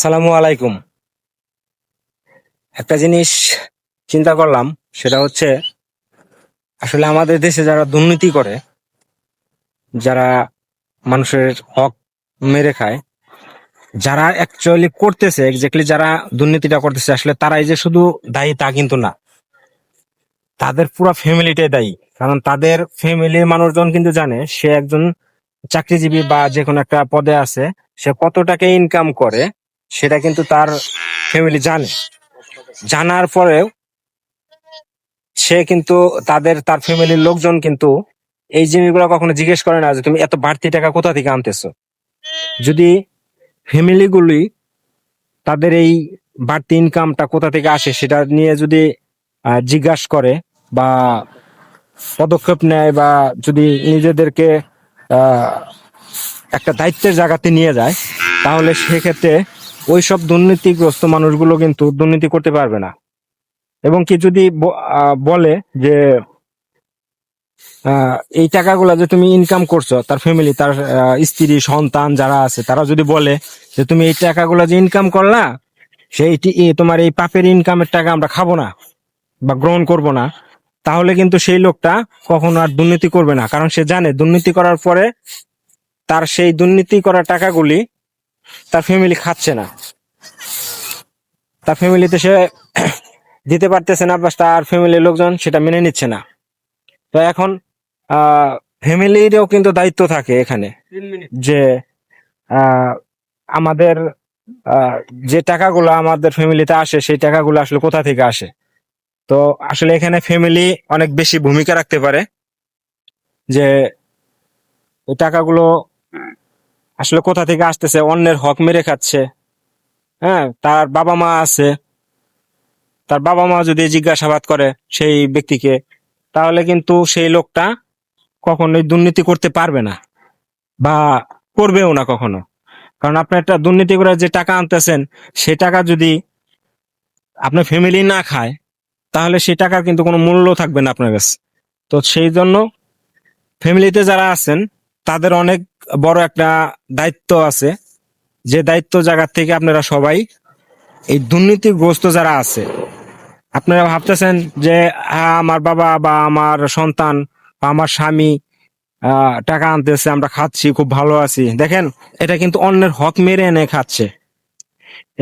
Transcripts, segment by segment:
আসসালামু আলাইকুম। একটা জিনিস চিন্তা করলাম, সেটা হচ্ছে আসলে আমাদের দেশে যারা দুর্নীতি করে, যারা মানুষের হক মেরে খায়, যারা অ্যাকচুয়ালি করতেছে, এক্স্যাক্টলি যারা দুর্নীতিটা করতেছে, আসলে তারাই যে শুধু দায়ী তা কিন্তু না, তাদের পুরো ফ্যামিলিটাই দায়ী। কারণ তাদের ফ্যামিলির মানুষজন কিন্তু জানে সে একজন চাকরিজীবী বা যে কোনো একটা পদে আছে, সে কত টাকা ইনকাম করে সেটা কিন্তু তার ফ্যামিলি জানে। জানার পরেও সে কিন্তু তার ফ্যামিলির লোকজন কিন্তু এই জিনিসগুলো কখনো জিজ্ঞেস করে না যে তুমি এত বাড়তি টাকা কোথা থেকে আনতেছো। যদি ফ্যামিলিগুলি তাদের এই বাড়তি ইনকামটা কোথা থেকে আসে সেটা নিয়ে যদি জিজ্ঞাসা করে বা পদক্ষেপ নেয়, বা যদি নিজেদেরকে আহ, একটা দায়িত্বের জায়গাতে নিয়ে যায়, তাহলে সেক্ষেত্রে ওইসব দুর্নীতিগ্রস্ত মানুষগুলো কিন্তু দুর্নীতি করতে পারবে না। এবং কি যদি বলে যে এই টাকাগুলা যে তুমি ইনকাম করছো, তার ফ্যামিলি, তার স্ত্রী সন্তান যারা আছে, তারা যদি বলে যে তুমি এই টাকাগুলা যে ইনকাম করলা, তোমার এই পাপের ইনকামের টাকা আমরা খাবো না বা গ্রহণ করব না, তাহলে কিন্তু সেই লোকটা কখনো আর দুর্নীতি করবে না। কারণ সে জানে দুর্নীতি করার পরে তার সেই দুর্নীতি করা টাকাগুলি তার ফ্যামিলি খাচ্ছে না, তার ফ্যামিলিতে সে দিতে পারতেছে না, বা তার ফ্যামিলির লোকজন সেটা মেনে নিচ্ছে না। তো এখন ফ্যামিলিরও কিন্তু দায়িত্ব থাকে এখানে, যে আহ, আমাদের আহ, যে টাকাগুলো আমাদের ফ্যামিলিতে আসে সেই টাকাগুলো আসলে কোথা থেকে আসে। তো আসলে এখানে ফ্যামিলি অনেক বেশি ভূমিকা রাখতে পারে, যে এই টাকাগুলো আসলে কোথা থেকে আসতেছে, অন্যের হক মেরে খাচ্ছে। হ্যাঁ, তার বাবা মা আছে, তার বাবা মা যদি জিজ্ঞাসাবাদ করে সেই ব্যক্তিকে, তাহলে কিন্তু সেই লোকটা কখনোই দুর্নীতি করতে পারবে না বা করবেও না কখনো। কারণ আপনি একটা দুর্নীতি করে যে টাকা আনতেছেন, সেই টাকা যদি আপনার ফ্যামিলি না খায়, তাহলে সেই টাকার কিন্তু কোনো মূল্য থাকবে না আপনার কাছে। তো সেই জন্য ফ্যামিলিতে যারা আছেন তাদের অনেক বড় একটা দায়িত্ব আছে, যে দায়িত্ব জায়গা থেকে আপনারা সবাই এই দুর্নীতিগ্রস্ত যারা আছে, আপনারা ভাবতেছেন যে হ্যাঁ, আমার বাবা বা আমার সন্তান বা আমার স্বামী টাকা আনতেছে, আমরা খাচ্ছি, খুব ভালো আছি। দেখেন, এটা কিন্তু অন্যের হক মেরে এনে খাচ্ছে।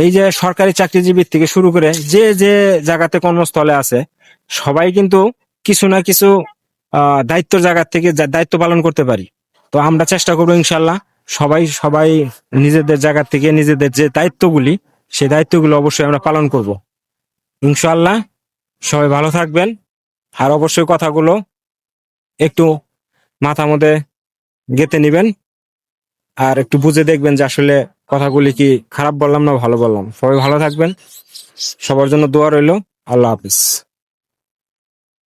এই যে সরকারি চাকরিজীবীর থেকে শুরু করে যে যে জায়গাতে কর্মস্থলে আছে, সবাই কিন্তু কিছু না কিছু দায়িত্বের জায়গা থেকে দায়িত্ব পালন করতে পারি। তো আমরা চেষ্টা করবো ইনশাল্লাহ সবাই সবাই নিজেদের জায়গা থেকে নিজেদের যে দায়িত্বগুলি, সেই দায়িত্বগুলো অবশ্যই আমরা পালন করব ইনশাল্লাহ। সবাই ভালো থাকবেন। আর অবশ্যই কথাগুলো একটু মাথা মধ্যে গেঁথে নিবেন, আর একটু বুঝে দেখবেন যে আসলে কথাগুলি কি খারাপ বললাম না ভালো বললাম। সবাই ভালো থাকবেন, সবার জন্য দোয়া রইল। আল্লাহ হাফিজ।